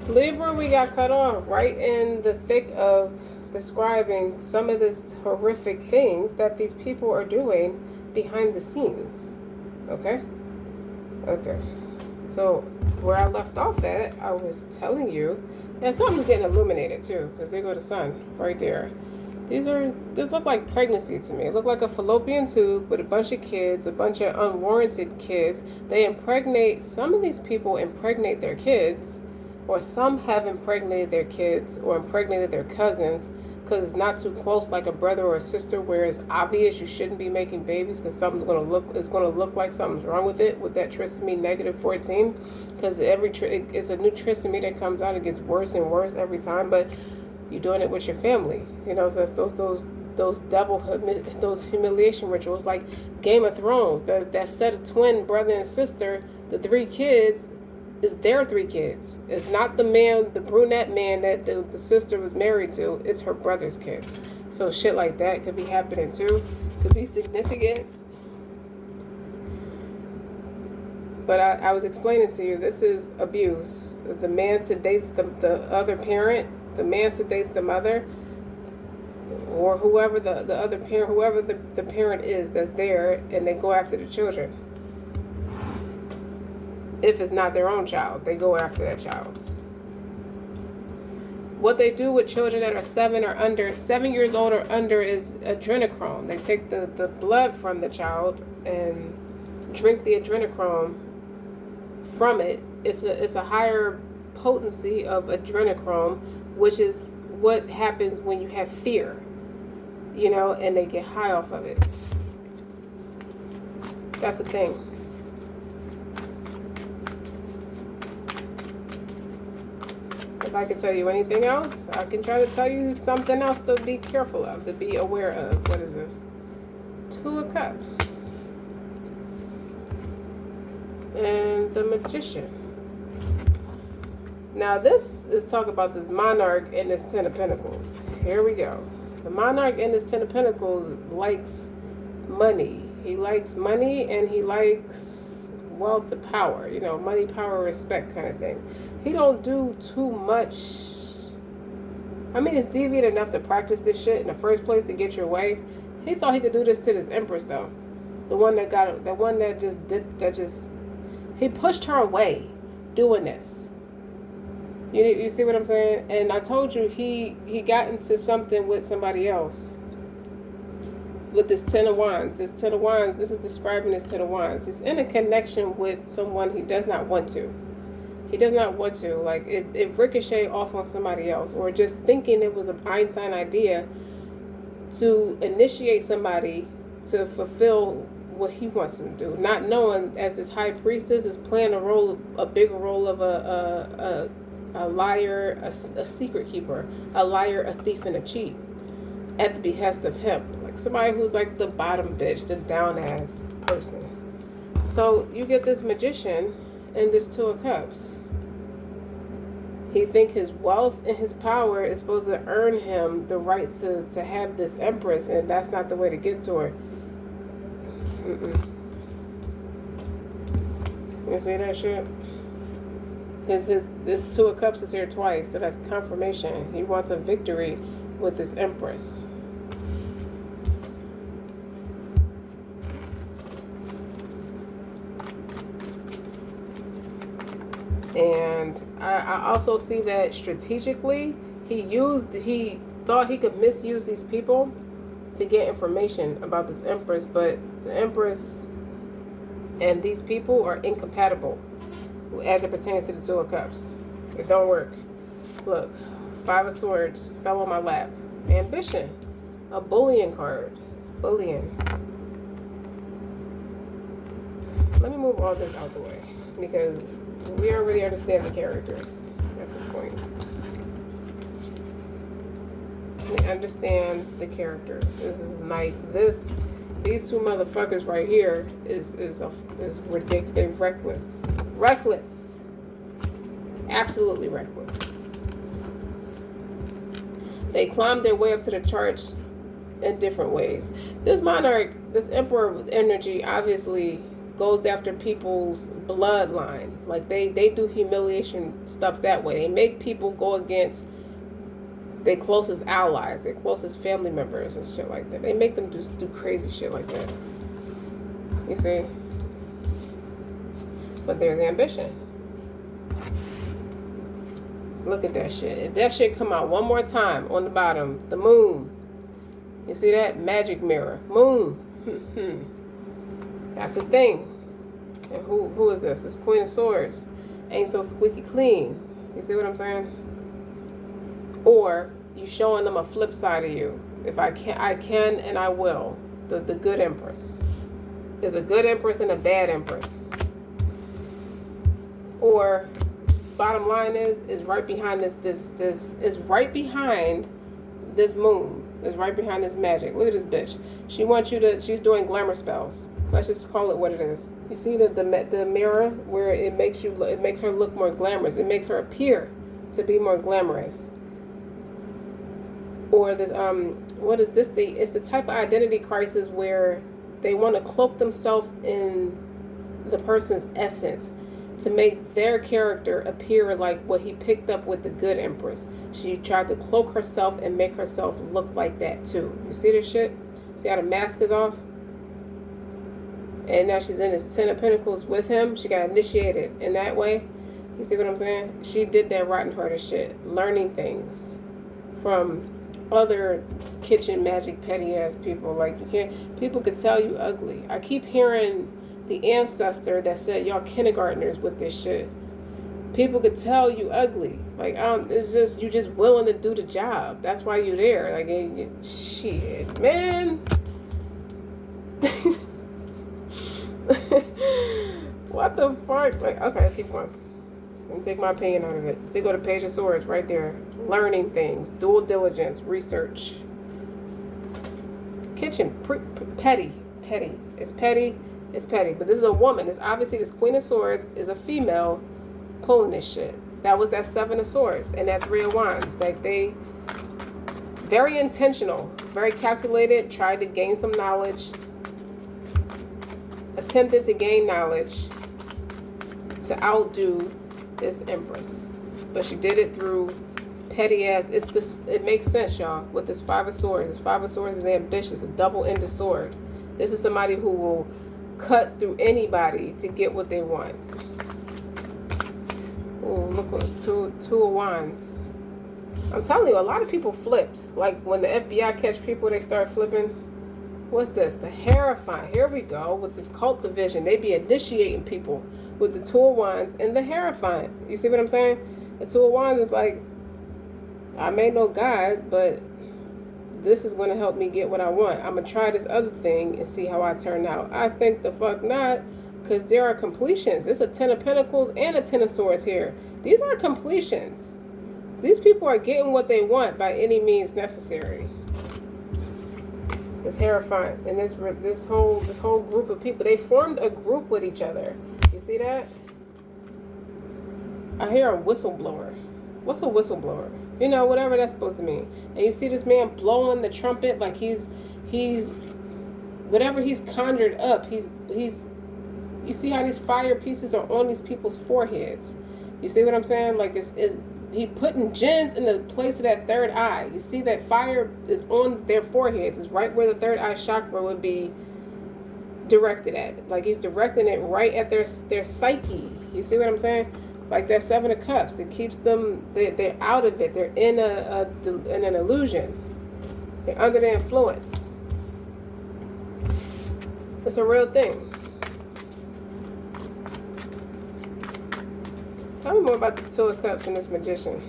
Libra, we got cut off right in the thick of describing some of these horrific things that these people are doing behind the scenes. Okay? Okay. So, where I left off at, I was telling you, and something's getting illuminated too, because there go the sun right there. This look like pregnancy to me. It looked like a fallopian tube with a bunch of kids, a bunch of unwarranted kids. They impregnate, some of these people impregnate their kids, or some have impregnated their kids or impregnated their cousins because it's not too close, like a brother or a sister, where it's obvious you shouldn't be making babies because it's going to look like something's wrong with it, with that trisomy negative 14, because it's a new trisomy that comes out. It gets worse and worse every time, but you're doing it with your family, you know. So that's those humiliation rituals, like Game of Thrones. That set of twin brother and sister, the 3 kids, is their 3 kids. It's not the brunette man that the sister was married to. It's her brother's kids. So shit like that could be happening too. Could be significant. But I was explaining to you, this is abuse. The man sedates the other parent. The man sedates the mother, or whoever the other parent, whoever the parent is that's there, and they go after the children. If it's not their own child, they go after that child. What they do with children that are 7 years old or under, is adrenochrome. They take the blood from the child and drink the adrenochrome from it. It's a higher potency of adrenochrome, which is what happens when you have fear, you know, and they get high off of it. That's the thing. If I can tell you anything else, I can try to tell you something else to be careful of, to be aware of. What is this? 2 of Cups. And the Magician. Now this is talk about this monarch and this 10 of Pentacles. Here we go. The monarch in this 10 of Pentacles likes money. He likes money, and he likes wealth and power. You know, money, power, respect kind of thing. He don't do too much. I mean, it's deviant enough to practice this shit in the first place to get your way. He thought he could do this to this Empress though. The one that just he pushed her away doing this. You see what I'm saying? And I told you he got into something with somebody else. With this 10 of Wands. This 10 of Wands, this is describing this 10 of Wands. He's in a connection with someone he does not want to. He does not want to. Like, it ricocheted off on somebody else. Or just thinking it was an Einstein idea to initiate somebody to fulfill what he wants them to do. Not knowing, as this high priestess is playing a bigger role of a liar, a secret keeper, a liar, a thief, and a cheat, at the behest of him. Like somebody who's like the bottom bitch, the down ass person. So you get this Magician and this 2 of Cups. He think his wealth and his power is supposed to earn him the right to have this Empress, and that's not the way to get to her. You see that shit? This 2 of Cups is here twice, so that's confirmation. He wants a victory with this Empress. And I also see that strategically he thought he could misuse these people to get information about this Empress, but the Empress and these people are incompatible as it pertains to the 2 of Cups. It don't work. Look, 5 of Swords fell on my lap. Ambition, a bullying card. It's bullying. Let me move all this out the way because we already understand the characters at this point. We understand the characters. This is like these 2 motherfuckers right here is ridiculous. They're reckless, absolutely reckless. They climbed their way up to the charts in different ways. This monarch, this emperor with energy, obviously goes after people's bloodline. Like they do humiliation stuff that way. They make people go against their closest allies, their closest family members and shit like that. They make them do crazy shit like that. You see? But there's ambition. Look at that shit. If that shit come out one more time on the bottom, the moon. You see that? Magic mirror. Moon. That's the thing. And who is this? This Queen of Swords. Ain't so squeaky clean. You see what I'm saying? Or you showing them a flip side of you. If I can and I will. The good empress. There's a good empress and a bad empress. Or bottom line is right behind this is right behind this moon. Is right behind this magic. Look at this bitch. She wants you to, she's doing glamour spells. Let's just call it what it is. You see the mirror where it makes her look more glamorous. It makes her appear to be more glamorous. Or this what is this? It's the type of identity crisis where they want to cloak themselves in the person's essence to make their character appear like what he picked up with the good empress. She tried to cloak herself and make herself look like that too. You see this shit? See how the mask is off? And now she's in this Ten of Pentacles with him. She got initiated in that way. You see what I'm saying? She did that rotten hearted shit. Learning things from other kitchen magic petty ass people. Like people could tell you ugly. I keep hearing the ancestor that said y'all kindergartners with this shit. People could tell you ugly. Like it's just you just willing to do the job. That's why you're there. Like shit, man. What the fuck? Like okay, keep going. Let me take my opinion out of it. They go to Page of Swords right there. Learning things, dual diligence, research. Kitchen, petty. It's petty. It's petty. But this is a woman. It's obviously this Queen of Swords is a female pulling this shit. That was that Seven of Swords and that Three of Wands. Like they very intentional, very calculated, tried to gain some knowledge, attempted to gain knowledge to outdo this Empress. But she did it through petty ass. It makes sense, y'all, with this Five of Swords. This Five of Swords is ambitious, a double-ended sword. This is somebody who will cut through anybody to get what they want. Oh, look at two of Wands. I'm telling you, a lot of people flipped. Like when the FBI catch people, they start flipping. What's this? The Hierophant. Here we go with this cult division. They be initiating people with the Two of Wands and the Hierophant. You see what I'm saying? The Two of Wands is like, I may know God, but this is going to help me get what I want. I'm going to try this other thing and see how I turn out. I think the fuck not, because there are completions. It's a Ten of Pentacles and a Ten of Swords here. These are completions. These people are getting what they want by any means necessary. This Hierophant and this whole group of people, they formed a group with each other. You see that? I hear a whistleblower. What's a whistleblower? You know, whatever that's supposed to mean. And you see this man blowing the trumpet like he's whatever he's conjured up. He's you see how these fire pieces are on these people's foreheads. You see what I'm saying? Like it's he putting gems in the place of that third eye. You see that fire is on their foreheads. It's right where the third eye chakra would be directed at. Like he's directing it right at their psyche. You see what I'm saying? Like that Seven of Cups, it keeps them, they're out of it. They're in an illusion. They're under the influence. It's a real thing. Tell me more about this Two of Cups and this Magician.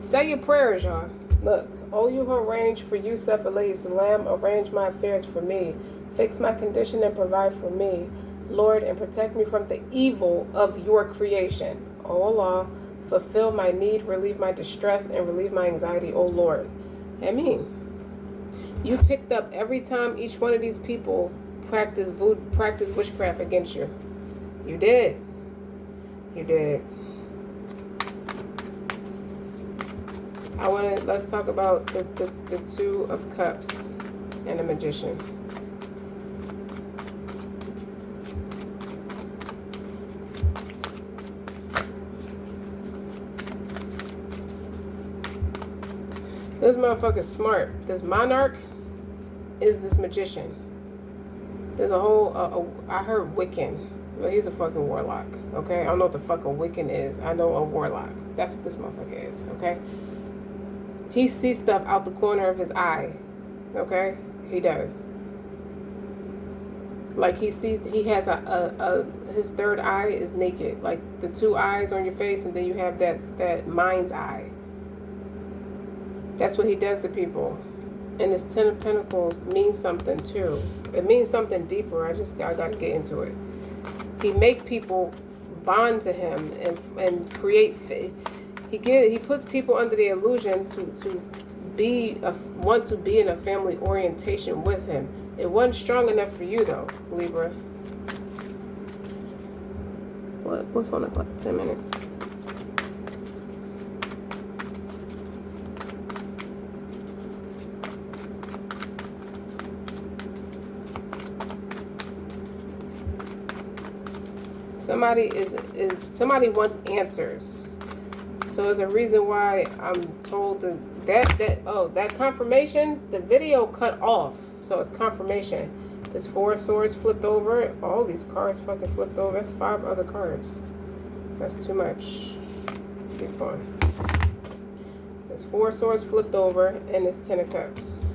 Say your prayers, y'all. Look, oh, you have arranged for Yusuf alayhi salam, arrange my affairs for me. Fix my condition and provide for me. Lord, and protect me from the evil of your creation. O Allah, fulfill my need, relieve my distress, and relieve my anxiety, O Lord. Ameen. You picked up every time each one of these people practiced witchcraft against you. You did. You did. Let's talk about the Two of Cups and the Magician. This motherfucker's smart. This monarch is this magician. There's a whole, I heard Wiccan. Well, he's a fucking warlock, okay? I don't know what the fuck a Wiccan is. I know a warlock. That's what this motherfucker is, okay? He sees stuff out the corner of his eye, okay? He does. Like he has his third eye is naked. Like the two eyes on your face, and then you have that mind's eye. That's what he does to people. And this Ten of Pentacles means something too. It means something deeper. I got to get into it. He make people bond to him and create. He puts people under the illusion to want to be in a family orientation with him. It wasn't strong enough for you though, Libra. What's on the clock? 10 minutes. Somebody wants answers. So there's a reason why I'm told that confirmation, the video cut off. So it's confirmation. There's 4 swords flipped over. All these cards fucking flipped over. That's 5 other cards. That's too much. Keep going. There's 4 swords flipped over and there's 10 of cups.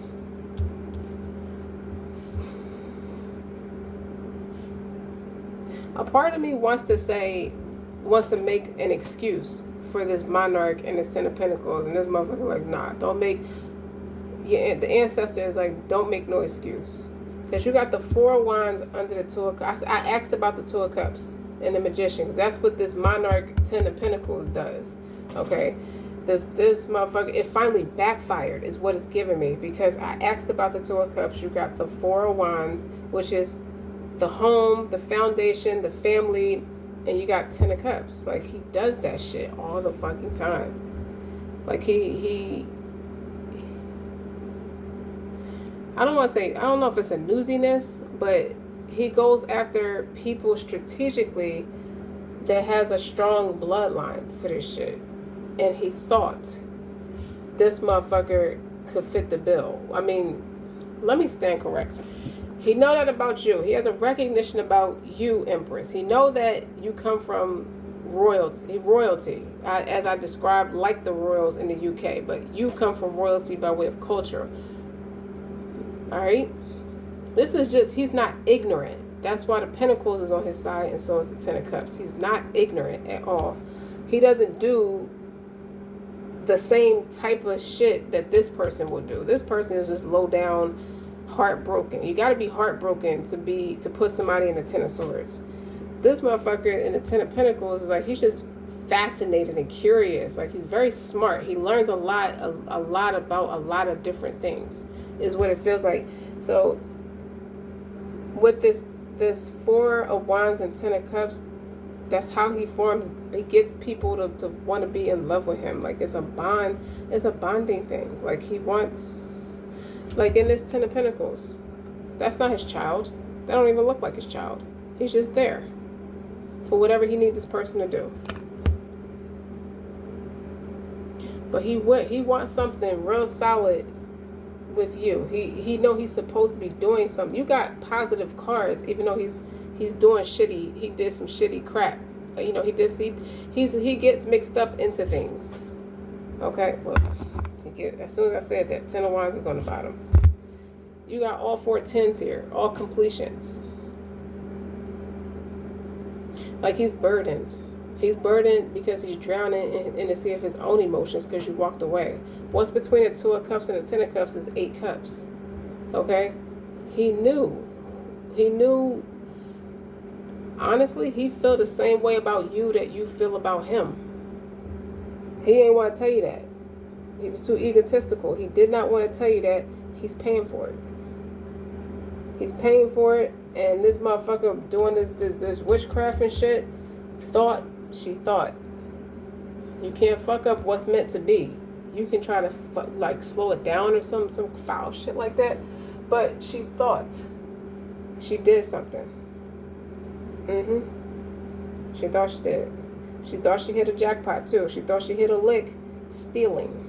A part of me wants to make an excuse for this monarch and this 10 of pentacles, and this motherfucker like, nah, don't make, the ancestor is like, don't make no excuse. Because you got the 4 of wands under the 2 of cups. I asked about the 2 of cups and the magician, because that's what this monarch 10 of pentacles does. Okay, this motherfucker, it finally backfired is what it's giving me, because I asked about the 2 of cups. You got the 4 of wands, which is the home, the foundation, the family, and you got 10 of cups. Like, he does that shit all the fucking time. Like, he I don't know if it's a newsiness, but he goes after people strategically that has a strong bloodline for this shit. And he thought this motherfucker could fit the bill. I mean, let me stand correct. He know that about you. He has a recognition about you, Empress. He know that you come from royalty, as I described, like the royals in the UK. But you come from royalty by way of culture. All right? This is just, he's not ignorant. That's why the Pentacles is on his side, and so is the 10 of Cups. He's not ignorant at all. He doesn't do the same type of shit that this person will do. This person is just low down, heartbroken. You got to be heartbroken to put somebody in the 10 of Swords. This motherfucker in the 10 of Pentacles is like, he's just fascinated and curious. Like, he's very smart. He learns a lot about a lot of different things, is what it feels like. So with this 4 of Wands and 10 of Cups, that's how he gets people to want to be in love with him. Like, it's a bonding thing. Like, he wants, like in this 10 of Pentacles, that's not his child. That don't even look like his child. He's just there for whatever he needs this person to do. But he wants something real solid with you. He know he's supposed to be doing something. You got positive cards, even though he's doing shitty. He did some shitty crap. You know, he gets mixed up into things. Okay, well, as soon as I said that, 10 of Wands is on the bottom. You got all 4 10s here, all completions. Like, he's burdened. He's burdened because he's drowning in the sea of his own emotions because you walked away. What's between the 2 of Cups and the 10 of Cups is 8 cups. Okay? He knew. Honestly, he felt the same way about you that you feel about him. He ain't want to tell you that. He was too egotistical. He did not want to tell you that. He's paying for it. He's paying for it. And this motherfucker doing this witchcraft and shit, she thought. You can't fuck up what's meant to be. You can try to slow it down or some foul shit like that. But she thought she did something. She thought she did. She thought she hit a jackpot too. She thought she hit a lick stealing.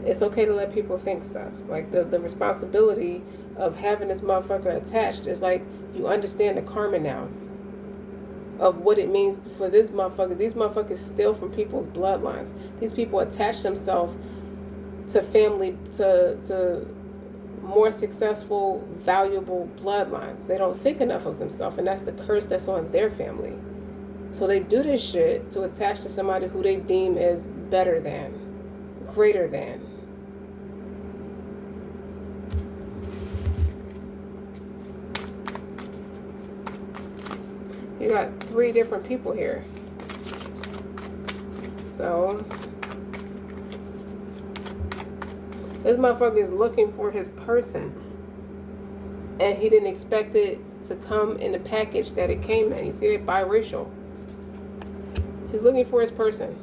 It's okay to let people think stuff. Like the responsibility of having this motherfucker attached is like you understand the karma now of what it means for this motherfucker. These motherfuckers steal from people's bloodlines. These people attach themselves to family, to more successful, valuable bloodlines. They don't think enough of themselves, and that's the curse that's on their family. So they do this shit to attach to somebody who they deem as better than, greater than. You got 3 different people here. So this motherfucker is looking for his person, and he didn't expect it to come in the package that it came in. You see that? Biracial. He's looking for his person.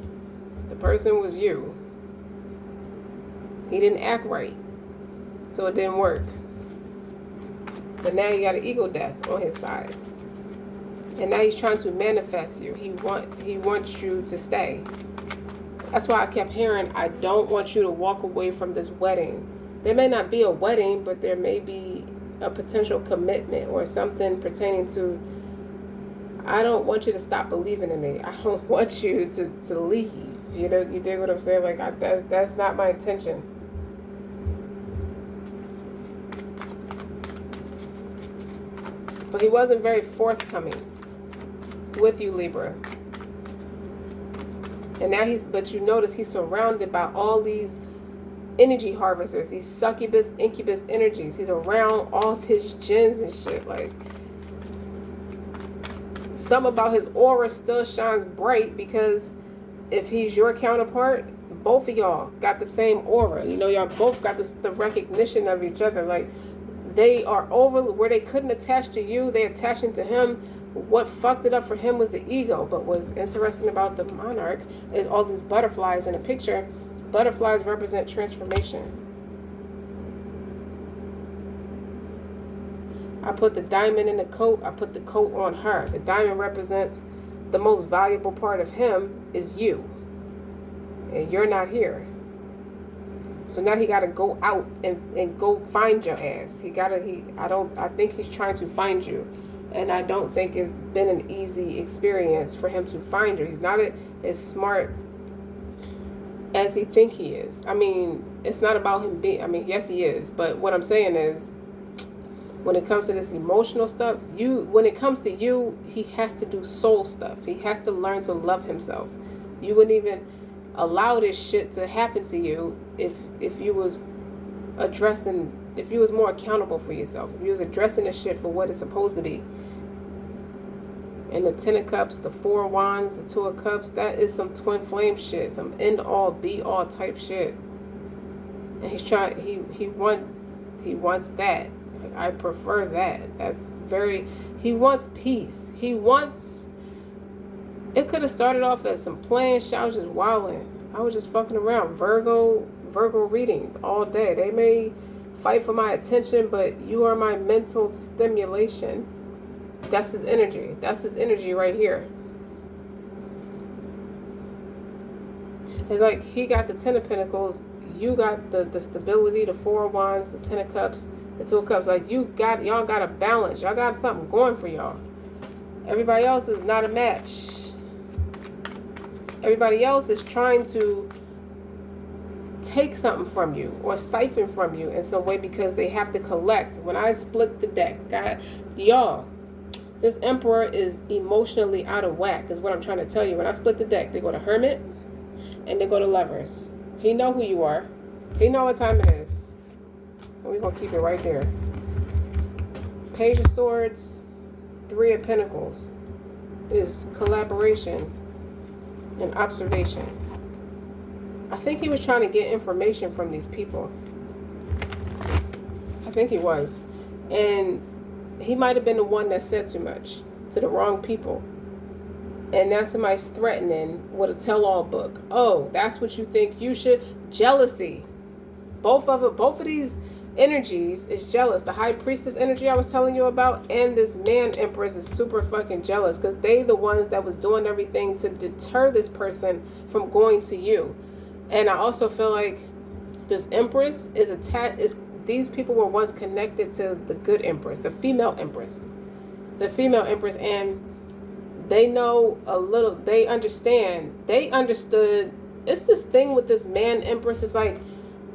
The person was you. He didn't act right, so it didn't work. But now you got an ego death on his side, and now he's trying to manifest you. He wants you to stay. That's why I kept hearing, I don't want you to walk away from this wedding. There may not be a wedding, but there may be a potential commitment or something pertaining to, I don't want you to stop believing in me. I don't want you to leave. You know, you dig what I'm saying? Like, that's not my intention. But he wasn't very forthcoming with you, Libra. And now but you notice he's surrounded by all these energy harvesters, these succubus, incubus energies. He's around all of his jinns and shit. Like, something about his aura still shines bright, because if he's your counterpart, both of y'all got the same aura. You know, y'all both got the recognition of each other. Like, they are over where they couldn't attach to you, they're attaching to him. What fucked it up for him was the ego. But what's interesting about the monarch is all these butterflies in the picture. Butterflies represent transformation. I put the diamond in the coat. I put the coat on her. The diamond represents the most valuable part of him is you. And you're not here. So now he got to go out and go find your ass. I think he's trying to find you. And I don't think it's been an easy experience for him to find you. He's not as smart as he think he is. I mean, it's not about him being, I mean, yes he is. But what I'm saying is, when it comes to this emotional stuff, when it comes to you, he has to do soul stuff. He has to learn to love himself. You wouldn't even allow this shit to happen to you if you was if you was more accountable for yourself, if you was addressing this shit for what it's supposed to be. And the 10 of Cups, the 4 of Wands, the 2 of Cups, that is some twin flame shit, some end all be all type shit. And he's trying, he wants that. Like, I prefer that. That's very, he wants peace. It could have started off as some playing shit. I was just wilding. I was just fucking around. Virgo readings all day. They may fight for my attention, but you are my mental stimulation. That's his energy. That's his energy right here. It's like he got the 10 of Pentacles. You got the stability, the 4 of Wands, the 10 of Cups, the 2 of Cups. Like, y'all got a balance. Y'all got something going for y'all. Everybody else is not a match. Everybody else is trying to take something from you or siphon from you in some way because they have to collect. When I split the deck, y'all, this Emperor is emotionally out of whack, is what I'm trying to tell you. When I split the deck, they go to Hermit and they go to Lovers. He know who you are. He know what time it is. And we're going to keep it right there. Page of Swords, 3 of Pentacles is collaboration and observation. I think he was trying to get information from these people. I think he was. And he might have been the one that said too much to the wrong people. And now somebody's threatening with a tell-all book. Oh, that's what you think you should. Jealousy. Both of these energies is jealous. The High Priestess energy I was telling you about, and this man Empress is super fucking jealous because they the ones that was doing everything to deter this person from going to you. And I also feel like This Empress is attached. These people were once connected to the good Empress, the female Empress, and they know a little. They understand. They understood. It's this thing with this man Empress. It's like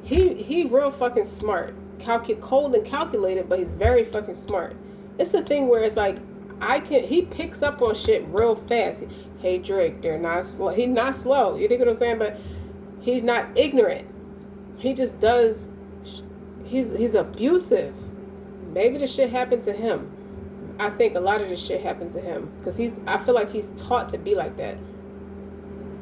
he real fucking smart, cold and calculated, but he's very fucking smart. It's a thing where it's like he picks up on shit real fast. Hey Drake, they're not slow. He's not slow. You dig what I'm saying? But he's not ignorant. He just does. He's abusive. Maybe the shit happened to him. I think a lot of this shit happened to him because I feel like he's taught to be like that.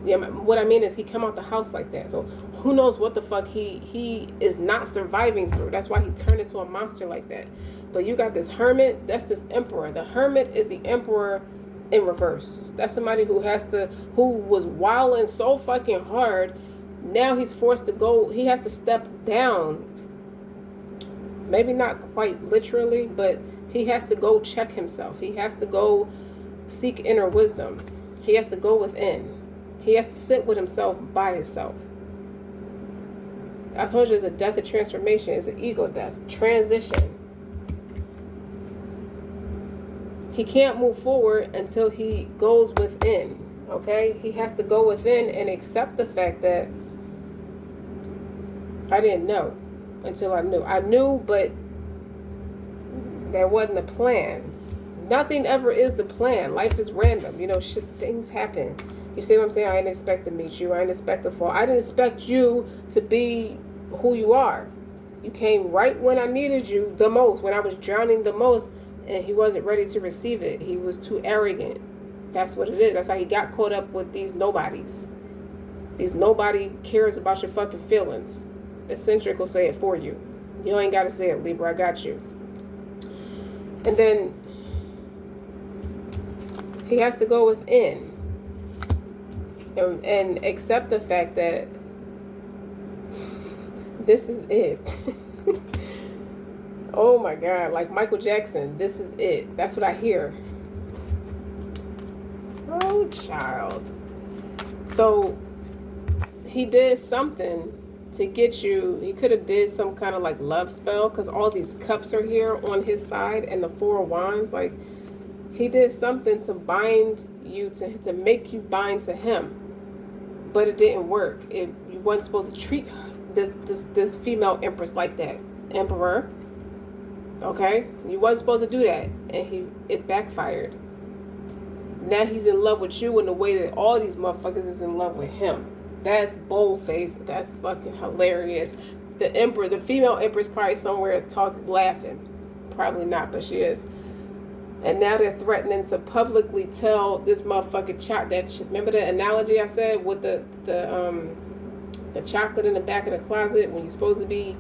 Yeah, what I mean is he come out the house like that. So who knows what the fuck he is not surviving through. That's why he turned into a monster like that. But you got this hermit. That's this emperor. The hermit is the emperor in reverse. That's somebody who was wilding so fucking hard. Now he's forced to go. He has to step down. Maybe not quite literally, but he has to go check himself. He has to go seek inner wisdom. He has to go within. He has to sit with himself by himself. I told you it's a death of transformation. It's an ego death. Transition. He can't move forward until he goes within. Okay? He has to go within and accept the fact that I didn't know until I knew. I knew, but there wasn't a plan. Nothing ever is the plan. Life is random. You know, shit, things happen. You see what I'm saying? I didn't expect to meet you. I didn't expect to fall. I didn't expect you to be who you are. You came right when I needed you the most, when I was drowning the most, and he wasn't ready to receive it. He was too arrogant. That's what it is. That's how he got caught up with these nobodies. These nobody cares about your fucking feelings. Eccentric will say it for you. You ain't got to say it, Libra. I got you. And then he has to go within and accept the fact that this is it. Oh my God, like Michael Jackson, this is it. That's what I hear. Oh, child. So he did something to get you. He could have did some kind of like love spell because all these cups are here on his side and the 4 of wands. Like he did something to bind you to make you bind to him, but it didn't work. You wasn't supposed to treat this female empress like that, emperor. Okay, you wasn't supposed to do that, and it backfired. Now he's in love with you in the way that all these motherfuckers is in love with him. That's bold-faced. That's fucking hilarious. The emperor, the female empress, probably somewhere laughing. Probably not, but she is. And now they're threatening to publicly tell this motherfucker remember the analogy I said with the chocolate in the back of the closet when you're supposed to be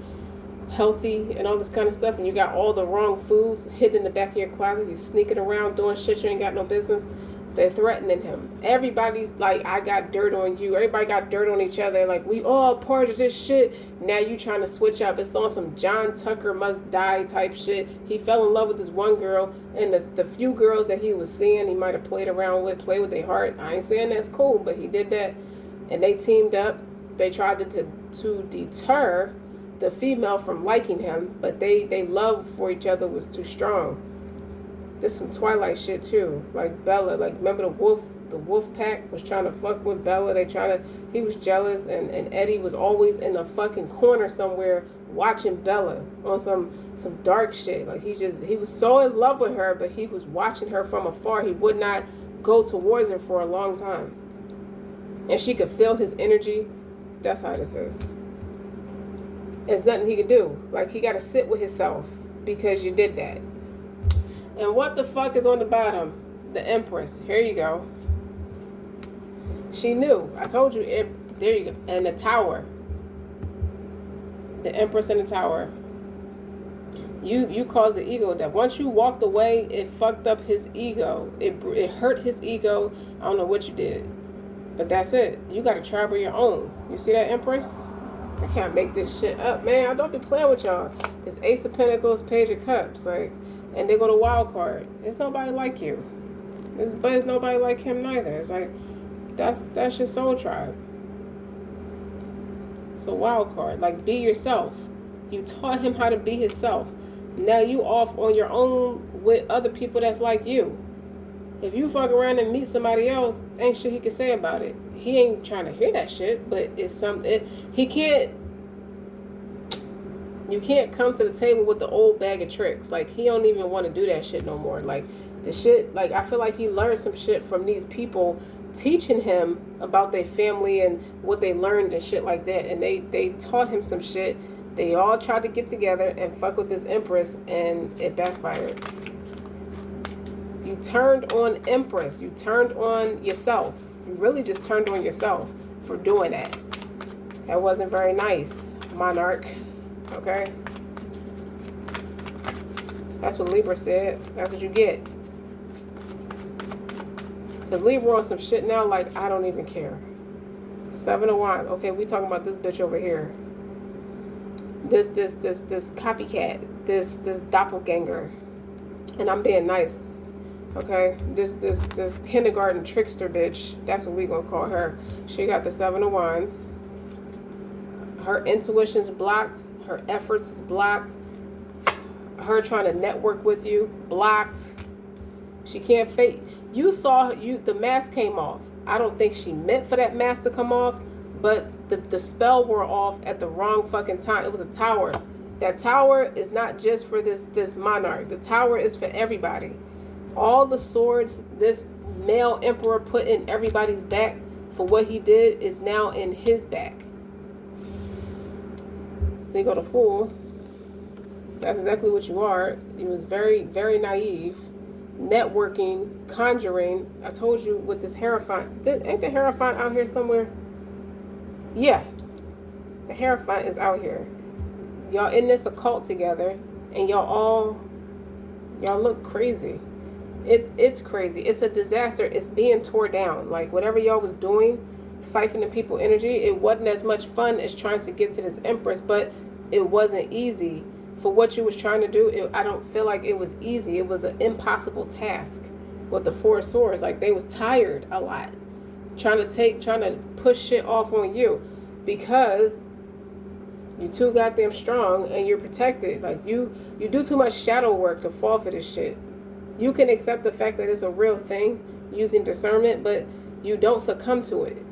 healthy and all this kind of stuff, and you got all the wrong foods hidden in the back of your closet. You're sneaking around doing shit you ain't got no business. They're threatening him. Everybody's like, I got dirt on you. Everybody got dirt on each other. Like, we all part of this shit. Now you trying to switch up. It's on some John Tucker must die type shit. He fell in love with this one girl, and the few girls that he was seeing, he might have played around with, played with their heart. I ain't saying that's cool, but he did that, and they teamed up. They tried to deter the female from liking him, but they love for each other was too strong. There's some Twilight shit too, like Bella. Like, remember the wolf pack was trying to fuck with Bella. He was jealous, and Eddie was always in a fucking corner somewhere watching Bella on some dark shit. Like, he was so in love with her, but he was watching her from afar. He would not go towards her for a long time, and she could feel his energy. That's how this is. There's nothing he could do. Like, he got to sit with himself because you did that. And what the fuck is on the bottom? The Empress. Here you go. She knew. I told you. There you go. And the Tower. The Empress and the Tower. You caused the ego death. Once you walked away, it fucked up his ego. It hurt his ego. I don't know what you did. But that's it. You got a tribe of your own. You see that, Empress? I can't make this shit up, man. I don't be playing with y'all. This Ace of Pentacles, Page of Cups, like, and they go to Wild Card. There's nobody like you. But there's nobody like him neither. It's like, that's your soul tribe. It's a wild card. Like, be yourself. You taught him how to be himself. Now you off on your own with other people that's like you. If you fuck around and meet somebody else, ain't shit he can say about it. He ain't trying to hear that shit, but it's something. He can't. You can't come to the table with the old bag of tricks. Like, he don't even want to do that shit no more. Like, the shit, like, I feel like he learned some shit from these people teaching him about their family and what they learned and shit like that. And they taught him some shit. They all tried to get together and fuck with this Empress, and it backfired. You turned on Empress. You turned on yourself. You really just turned on yourself for doing that. That wasn't very nice, Monarch. Okay? That's what Libra said. That's what you get. Because Libra on some shit now, like, I don't even care. 7 of Wands. Okay, we talking about this bitch over here. This copycat. This doppelganger. And I'm being nice. Okay? This kindergarten trickster bitch. That's what we gonna call her. She got the 7 of Wands. Her intuition's blocked. Her efforts is blocked. Her trying to network with you, blocked. She can't fake. You saw the mask came off. I don't think she meant for that mask to come off, but the spell wore off at the wrong fucking time. It was a tower. That tower is not just for this monarch. The tower is for everybody. All the swords this male emperor put in everybody's back for what he did is now in his back. They go to Fool. That's exactly what you are. He was very, very naive. Networking, conjuring. I told you with this Hierophant. Ain't the Hierophant out here somewhere? Yeah. The Hierophant is out here. Y'all in this occult together, and y'all look crazy. It's crazy. It's a disaster. It's being tore down. Like, whatever y'all was doing, siphoning people energy, it wasn't as much fun as trying to get to this Empress, but it wasn't easy. For what you was trying to do, I don't feel like it was easy. It was an impossible task with the 4 swords. Like, they was tired a lot. Trying to push shit off on you. Because you too goddamn strong and you're protected. Like, you do too much shadow work to fall for this shit. You can accept the fact that it's a real thing using discernment, but you don't succumb to it.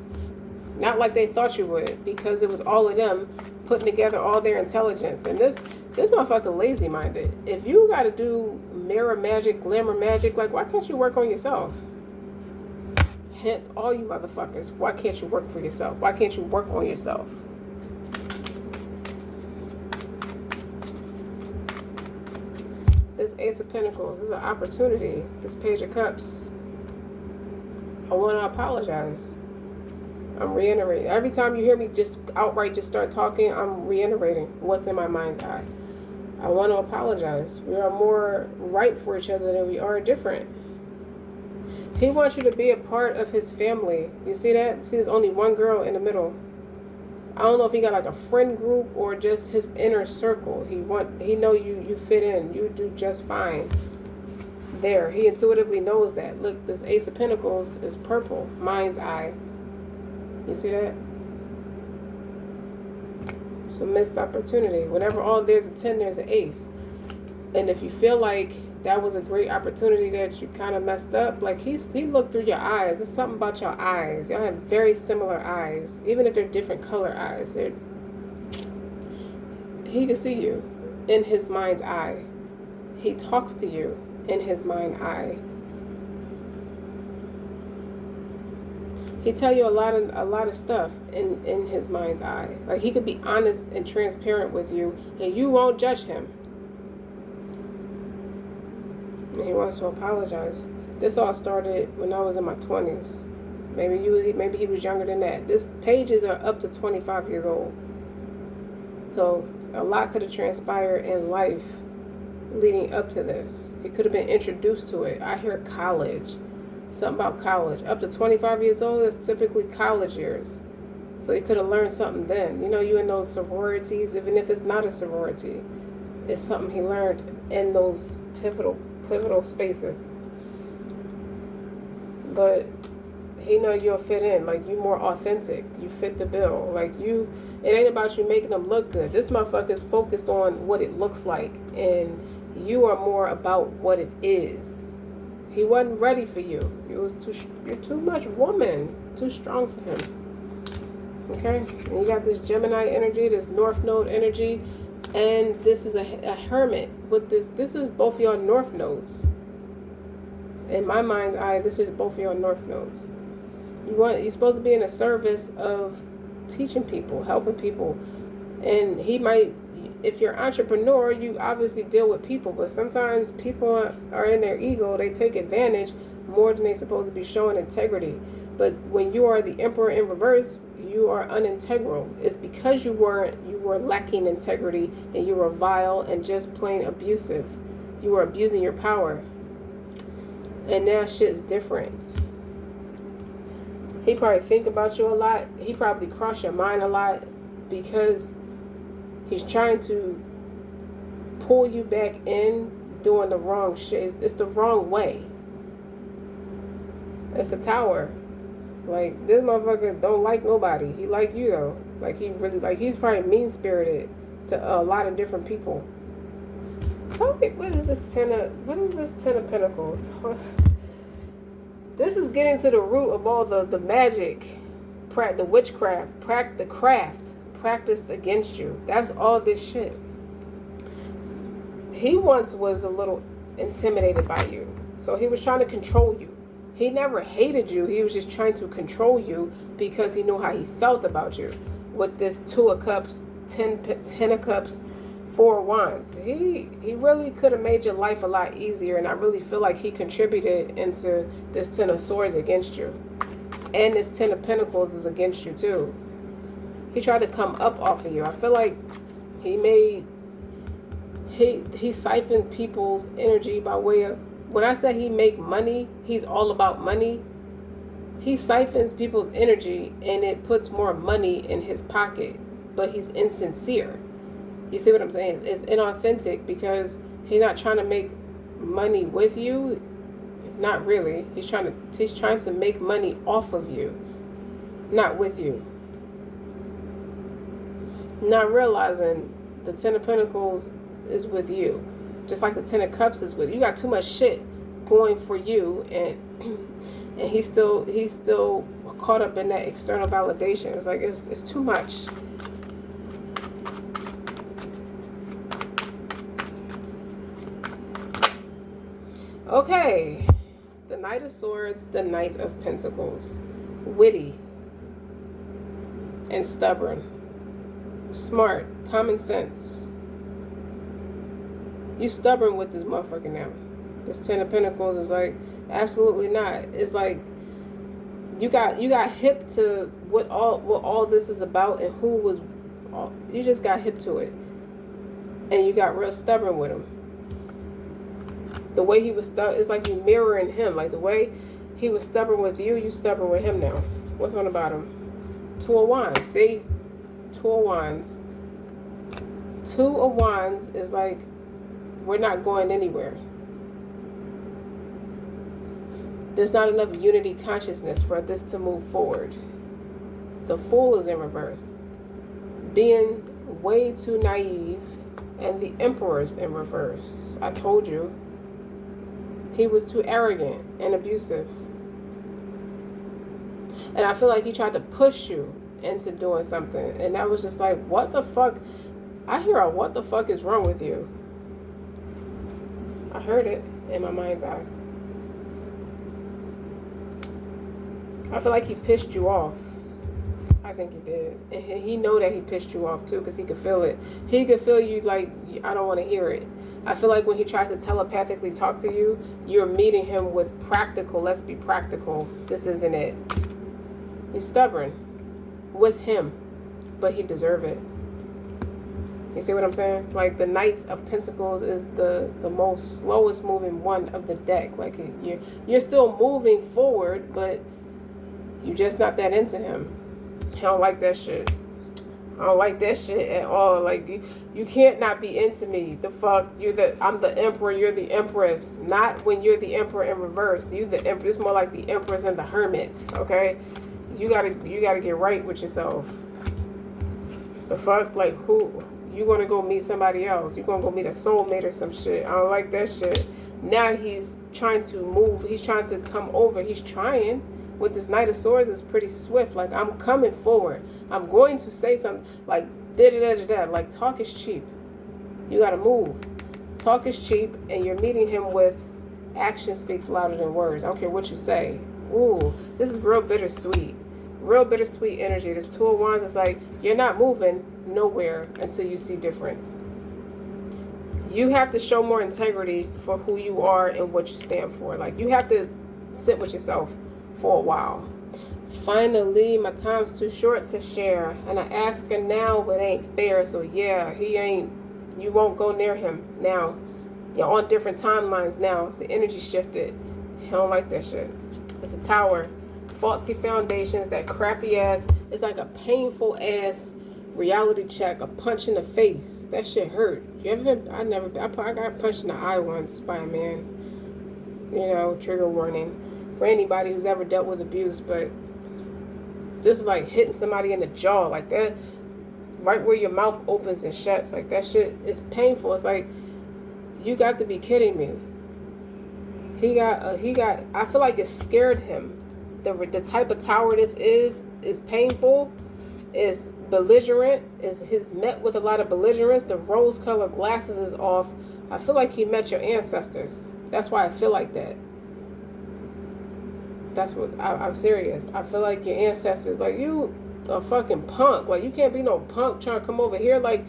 Not like they thought you would, because it was all of them putting together all their intelligence. And this motherfucker lazy minded. If you gotta do mirror magic, glamour magic, like, why can't you work on yourself? Hence, all you motherfuckers, why can't you work for yourself? Why can't you work on yourself? This Ace of Pentacles is an opportunity. This Page of Cups, I want to apologize. I'm reiterating. Every time you hear me just outright just start talking, I'm reiterating what's in my mind's eye. I want to apologize. We are more right for each other than we are different. He wants you to be a part of his family. You see that? See, there's only one girl in the middle. I don't know if he got like a friend group or just his inner circle. He know you fit in. You do just fine. There. He intuitively knows that. Look, this Ace of Pentacles is purple. Mind's eye. You see that? It's a missed opportunity. Whenever there's a 10, there's an ace. And if you feel like that was a great opportunity that you kind of messed up, like he looked through your eyes. There's something about your eyes. Y'all have very similar eyes. Even if they're different color eyes. He can see you in his mind's eye. He talks to you in his mind's eye. He tell you a lot of stuff in his mind's eye. Like, he could be honest and transparent with you, and you won't judge him. And he wants to apologize. This all started when I was in my 20s. Maybe he was younger than that. This pages are up to 25 years old. So a lot could have transpired in life leading up to this. He could have been introduced to it. I hear college. Something about college. Up to 25 years old, that's typically college years. So he could have learned something then. You know, you in those sororities, even if it's not a sorority, it's something he learned in those pivotal spaces. But he know you'll fit in. Like, you more authentic. You fit the bill. Like, you, it ain't about you making them look good. This motherfucker's focused on what it looks like, and you are more about what it is. He wasn't ready for you. You're too much woman. Too strong for him. Okay? And you got this Gemini energy, this North Node energy, and this is a hermit with this. This is both your North Nodes. In my mind's eye, this is both of your North Nodes. You're supposed to be in the service of teaching people, helping people. And he might, if you're an entrepreneur, you obviously deal with people, but sometimes people are in their ego. They take advantage more than they're supposed to be showing integrity. But when you are the Emperor in reverse, you are unintegral. It's because you were lacking integrity, and you were vile and just plain abusive. You were abusing your power. And now shit's different. He probably think about you a lot. He probably cross your mind a lot because he's trying to pull you back in doing the wrong shit. It's the wrong way. It's a tower. Like, this motherfucker don't like nobody. He like you though. Like, he really, like, he's probably mean-spirited to a lot of different people. Tell me, what is this Ten of Pentacles? This is getting to the root of all the magic, the witchcraft, the craft practiced against you. That's all this shit. He once was a little intimidated by you, so he was trying to control you. He never hated you. He was just trying to control you because he knew how he felt about you. With this Two of Cups, Ten of Cups, Four of Wands. He really could have made your life a lot easier, and I really feel like he contributed into this Ten of Swords against you. And this Ten of Pentacles is against you too. He tried to come up off of you. I feel like he siphoned people's energy by way of, when I say he make money, he's all about money. He siphons people's energy and it puts more money in his pocket, but he's insincere. You see what I'm saying? It's inauthentic because he's not trying to make money with you. Not really. He's trying to make money off of you, not with you. Not realizing the Ten of Pentacles is with you, just like the Ten of Cups is with you. You got too much shit going for you, and he's still caught up in that external validation. It's like it's too much. Okay, the Knight of Swords, the Knight of Pentacles. Witty and stubborn. Smart, common sense. You stubborn with this motherfucker now. This Ten of Pentacles is like, absolutely not. It's like you got hip to what all this is about and who was. You just got hip to it, and you got real stubborn with him. The way he was stubborn, it's like you mirroring him. Like the way he was stubborn with you, you stubborn with him now. What's on about him? Two of Wands. See? Two of Wands. Two of Wands is like, we're not going anywhere. There's not enough unity consciousness for this to move forward. The Fool is in reverse. Being way too naive, and the Emperor's in reverse. I told you. He was too arrogant and abusive. And I feel like he tried to push you into doing something. And that was just like, what the fuck? I hear a what the fuck is wrong with you? I heard it in my mind's eye. I feel like he pissed you off. I think he did. And he know that he pissed you off too, because he could feel it. He could feel you like, I don't want to hear it. I feel like when he tries to telepathically talk to you, you're meeting him with practical, let's be practical. This isn't it. You're stubborn with him, but he deserves it. You see what I'm saying? Like the Knight of Pentacles is the most slowest moving one of the deck. Like you're still moving forward, but you're just not that into him. He don't like that shit. I don't like that shit at all. Like you can't not be into me. The fuck, I'm the emperor. You're the empress. Not when you're the emperor in reverse. You the emperor. It's more like the empress and the hermit. Okay, you gotta get right with yourself. The fuck, like who? You gonna go meet somebody else? You gonna go meet a soulmate or some shit? I don't like that shit. Now he's trying to move. He's trying to come over. He's trying. With this Knight of Swords is pretty swift. Like, I'm coming forward. I'm going to say something. Like, da-da-da-da-da. Like, talk is cheap. You gotta move. Talk is cheap, and you're meeting him with action speaks louder than words. I don't care what you say. Ooh, this is real bittersweet. Real bittersweet energy. This Two of Wands is like, you're not moving nowhere until you see different. You have to show more integrity for who you are and what you stand for. Like, you have to sit with yourself for a while. Finally, my time's too short to share, and I ask her now, but it ain't fair. So yeah, you won't go near him now. You're on different timelines now. The energy shifted. I don't like that shit. It's a Tower. Faulty foundations, that crappy ass. It's like a painful ass reality check, a punch in the face. That shit hurt. You ever been? I got punched in the eye once by a man. You know, trigger warning for anybody who's ever dealt with abuse, but this is like hitting somebody in the jaw, like that, right where your mouth opens and shuts. Like, that shit is painful. It's like, you got to be kidding me. I feel like it scared him. The type of Tower this is painful, is belligerent, is met with a lot of belligerence. The rose-colored glasses is off. I feel like he met your ancestors. That's why I feel like that. That's what I'm serious. I feel like your ancestors, like, you a fucking punk. Like, you can't be no punk trying to come over here. Like,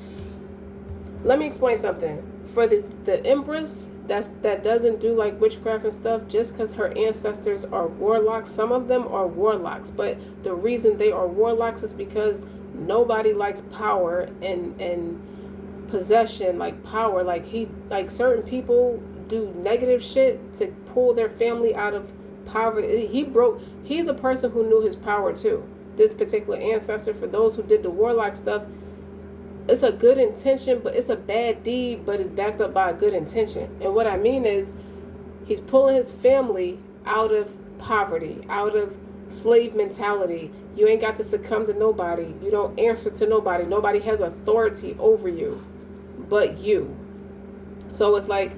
let me explain something. For the Empress that doesn't do like witchcraft and stuff, just because her ancestors are warlocks, some of them are warlocks, but the reason they are warlocks is because nobody likes power and possession, like power. Like, certain people do negative shit to pull their family out of poverty. He's a person who knew his power too. This particular ancestor, for those who did the warlock stuff, it's a good intention, but it's a bad deed, but it's backed up by a good intention. And what I mean is, he's pulling his family out of poverty, out of slave mentality. You ain't got to succumb to nobody. You don't answer to nobody. Nobody has authority over you but you. So it's like,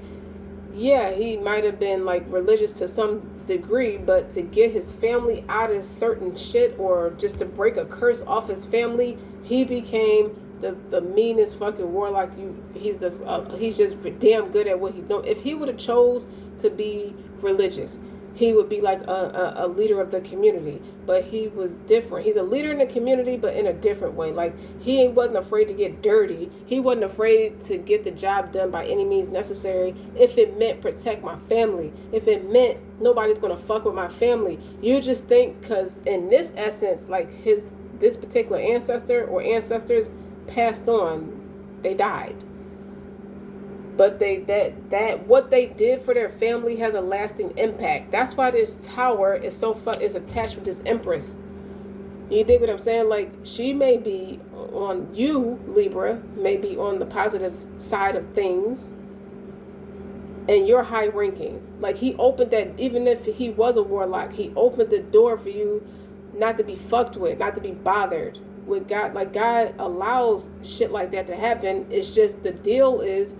yeah, he might have been like religious to some degree, but to get his family out of certain shit, or just to break a curse off his family, he became the meanest fucking warlock. He's just damn good at what he knows. If he would have chose to be religious, he would be like a leader of the community. But he was different. He's a leader in the community, but in a different way. Like, he wasn't afraid to get dirty. He wasn't afraid to get the job done by any means necessary, if it meant protect my family, if it meant nobody's gonna fuck with my family. You just think, because in this essence, like, this particular ancestor or ancestors passed on, they died, but that what they did for their family has a lasting impact. That's why this Tower is is attached with this Empress. You dig what I'm saying? Like, she may be on you, Libra, may be on the positive side of things, and you're high ranking. Like, he opened that, even if he was a warlock, he opened the door for you not to be fucked with, not to be bothered with God. Like, God allows shit like that to happen. It's just, the deal is,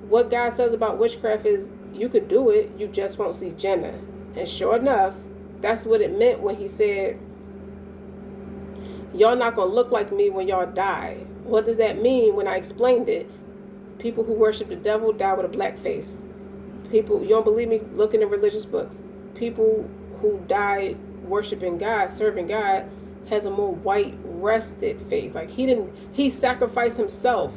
what God says about witchcraft is, you could do it, you just won't see Jenna. And sure enough, that's what it meant when he said, y'all not gonna look like me when y'all die. What does that mean? When I explained it, people who worship the devil die with a black face. People, you don't believe me? Look in the religious books. People who die worshiping God, serving God, has a more white, rested face. Like, he sacrificed himself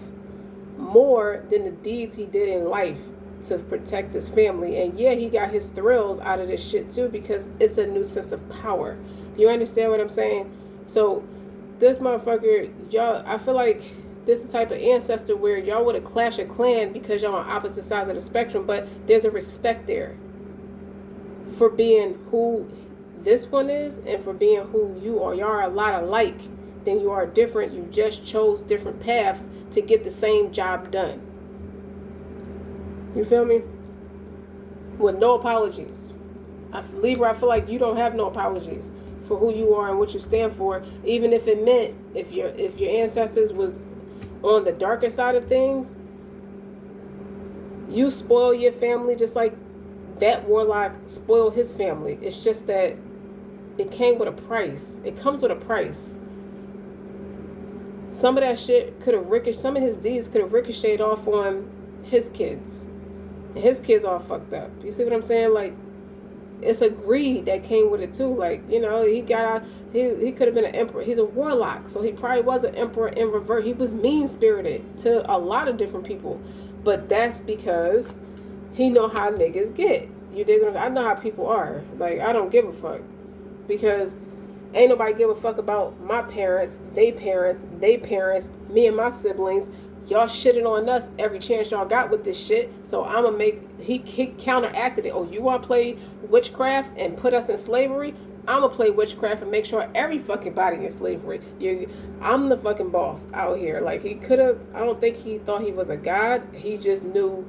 more than the deeds he did in life to protect his family. And yeah, he got his thrills out of this shit too, because it's a new sense of power. You understand what I'm saying? So this motherfucker, y'all, I feel like this is the type of ancestor where y'all would have clashed a clan because y'all on opposite sides of the spectrum, but there's a respect there for being who this one is and for being who you are. Y'all are a lot alike. than you are different. You just chose different paths to get the same job done. You feel me? With no apologies. Libra, I feel like you don't have no apologies for who you are and what you stand for. Even if it meant, if your ancestors was on the darker side of things, you spoil your family just like that warlock spoiled his family. It's just that it came with a price. It comes with a price. Some of that shit could have ricocheted, some of his deeds could have ricocheted off on his kids. And his kids all fucked up. You see what I'm saying? Like, it's a greed that came with it too. Like, you know, he could have been an emperor. He's a warlock, so he probably was an emperor in reverse. He was mean-spirited to a lot of different people. But that's because he know how niggas get. You dig what I know how people are. Like, I don't give a fuck. Because ain't nobody give a fuck about my parents, they parents, me and my siblings. Y'all shitting on us every chance y'all got with this shit. So I'm going to make, he counteracted it. Oh, you want to play witchcraft and put us in slavery? I'm going to play witchcraft and make sure every fucking body in slavery. I'm the fucking boss out here. Like, he could have, I don't think he thought he was a god. He just knew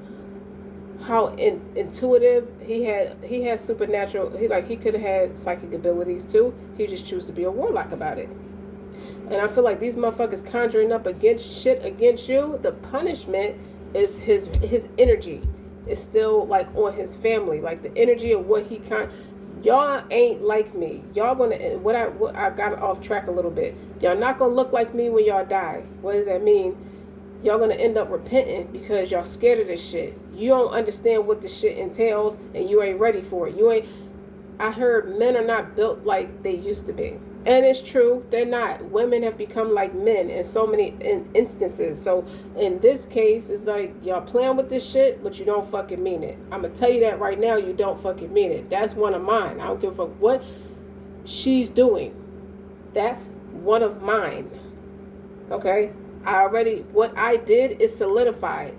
how intuitive he had supernatural. He could have had psychic abilities too. He just chose to be a warlock about it. And I feel like these motherfuckers conjuring up against you. The punishment is his energy. It's still like on his family. Like the energy of what he y'all ain't like me. Y'all gonna I got off track a little bit. Y'all not gonna look like me when y'all die. What does that mean? Y'all gonna end up repenting because y'all scared of this shit. You don't understand what this shit entails and you ain't ready for it. I heard men are not built like they used to be. And it's true, they're not. Women have become like men in so many instances. So in this case, it's like y'all playing with this shit, but you don't fucking mean it. I'm gonna tell you that right now, you don't fucking mean it. That's one of mine. I don't give a fuck what she's doing. That's one of mine. Okay? What I did is solidified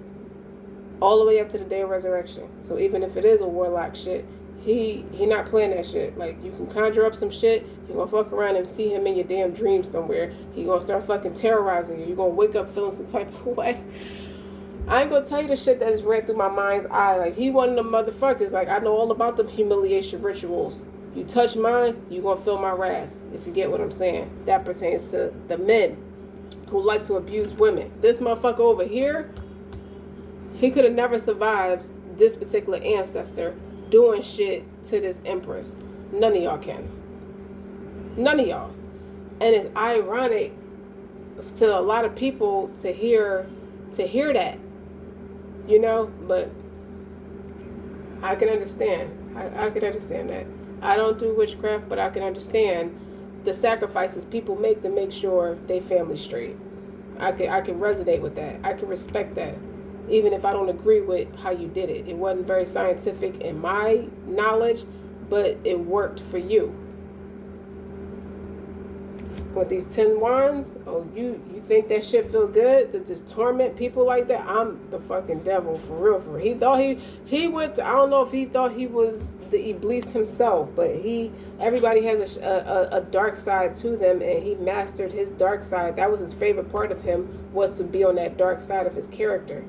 all the way up to the day of resurrection. So even if it is a warlock shit, he not playing that shit. Like, you can conjure up some shit, you gonna fuck around and see him in your damn dreams somewhere. He gonna start fucking terrorizing you. You gonna wake up feeling some type of way. I ain't gonna tell you the shit that just ran through my mind's eye. Like, he one of them motherfuckers. Like, I know all about them humiliation rituals. You touch mine, you gonna feel my wrath. If you get what I'm saying. That pertains to the men who like to abuse women. This motherfucker over here, he could have never survived this particular ancestor doing shit to this empress. None of y'all can. None of y'all. And it's ironic to a lot of people to hear that, you know, but I can understand. I can understand that. I don't do witchcraft, but I can understand the sacrifices people make to make sure they family straight. I can resonate with that. I can respect that. Even if I don't agree with how you did it. It wasn't very scientific in my knowledge, but it worked for you. With these 10 wands, oh, you think that shit feel good to just torment people like that? I'm the fucking devil, for real. He thought he went to, I don't know if he thought he was the Iblis himself, but everybody has a dark side to them, and he mastered his dark side. That was his favorite part of him, was to be on that dark side of his character.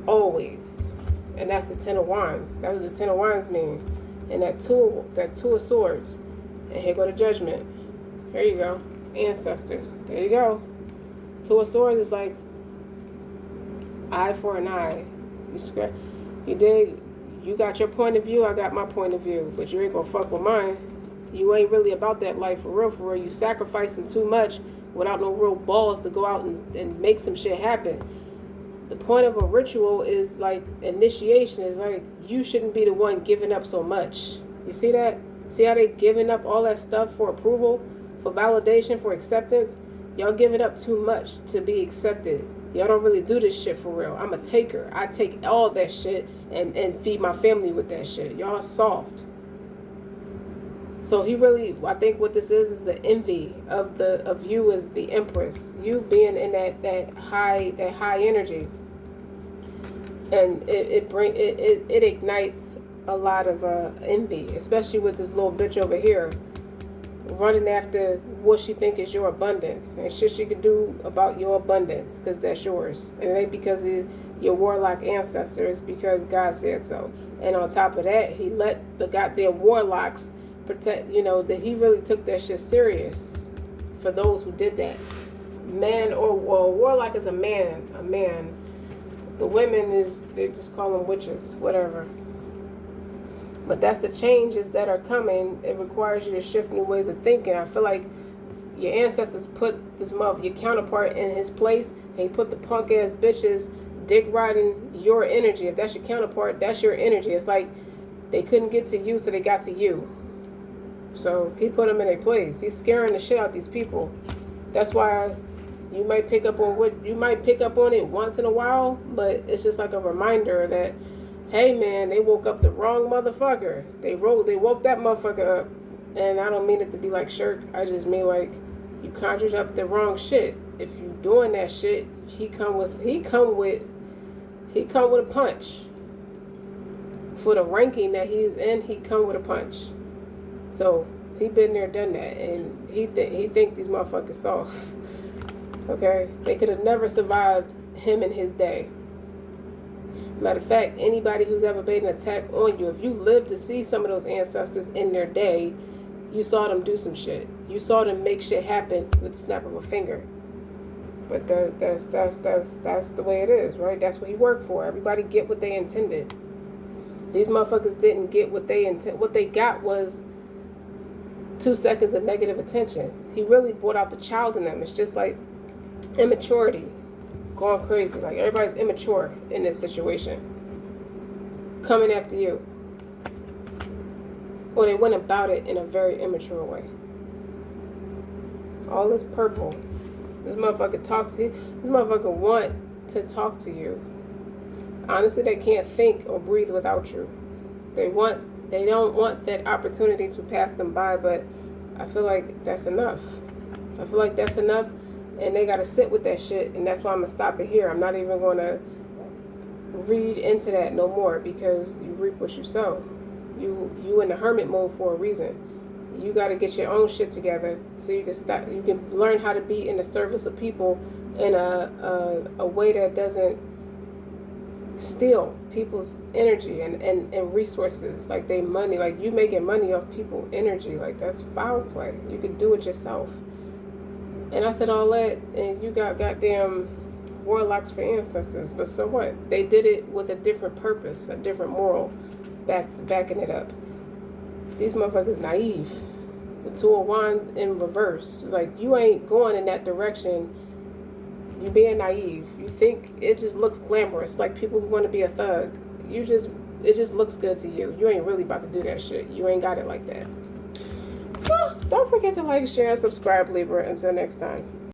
Always. And that's the 10 of wands. That's what the 10 of wands mean. And that two of swords. And here go the judgment. Here you go. Ancestors. There you go. 2 of swords is like eye for an eye. You dig? You got your point of view, I got my point of view. But you ain't gonna fuck with mine. You ain't really about that life for real. You sacrificing too much without no real balls to go out and make some shit happen. The point of a ritual is like initiation. Is like you shouldn't be the one giving up so much. You see that? See how they giving up all that stuff for approval, for validation, for acceptance? Y'all giving up too much to be accepted. Y'all don't really do this shit for real. I'm a taker. I take all that shit and feed my family with that shit. Y'all soft. So he really, I think what this is the envy of you as the empress. You being in that high energy. And it ignites a lot of envy, especially with this little bitch over here. running after what she think is your abundance and shit she could do about your abundance because that's yours. And it ain't because of your warlock ancestors, because God said so. And on top of that, he let the goddamn warlocks protect, that he really took that shit serious for those who did that. Man, or warlock is a man. The women they just call them witches, whatever. But that's the changes that are coming. It requires you to shift new ways of thinking. I feel like your ancestors put your counterpart in his place, and he put the punk ass bitches dick riding your energy. If that's your counterpart, that's your energy. It's like they couldn't get to you, so they got to you. So he put them in a place. He's scaring the shit out these people. That's why you might pick up on it once in a while, but it's just like a reminder that, hey man, they woke up the wrong motherfucker. They woke that motherfucker up. And I don't mean it to be like shirk. I just mean like you conjured up the wrong shit. If you doing that shit, he come with a punch. For the ranking that he's in, he come with a punch. So he been there, done that, and he think these motherfuckers soft. Okay, they could have never survived him in his day. Matter of fact, anybody who's ever made an attack on you, if you lived to see some of those ancestors in their day, you saw them do some shit. You saw them make shit happen with the snap of a finger. But that's the way it is, right? That's what he worked for. Everybody get what they intended. These motherfuckers didn't get what they intended. What they got was 2 seconds of negative attention. He really brought out the child in them. It's just like immaturity going crazy. Like everybody's immature in this situation, coming after you, or they went about it in a very immature way. All this purple. This motherfucker talks to you. This motherfucker want to talk to you. Honestly, they can't think or breathe without you. They don't want that opportunity to pass them by, but I feel like that's enough. And they gotta sit with that shit, and that's why I'm gonna stop it here. I'm not even gonna read into that no more, because you reap what you sow. You in the hermit mode for a reason. You gotta get your own shit together so you can learn how to be in the service of people in a way that doesn't steal people's energy and resources, like they money. Like you making money off people's energy, like that's foul play. You could do it yourself. And I said all that, and you got goddamn warlocks for ancestors. But so what? They did it with a different purpose, a different moral, backing it up. These motherfuckers naive. The Two of Wands in reverse. It's like you ain't going in that direction. You being naive. You think it just looks glamorous, like people who want to be a thug. It just looks good to you. You ain't really about to do that shit. You ain't got it like that. Don't forget to like, share, and subscribe, Libra. Until next time.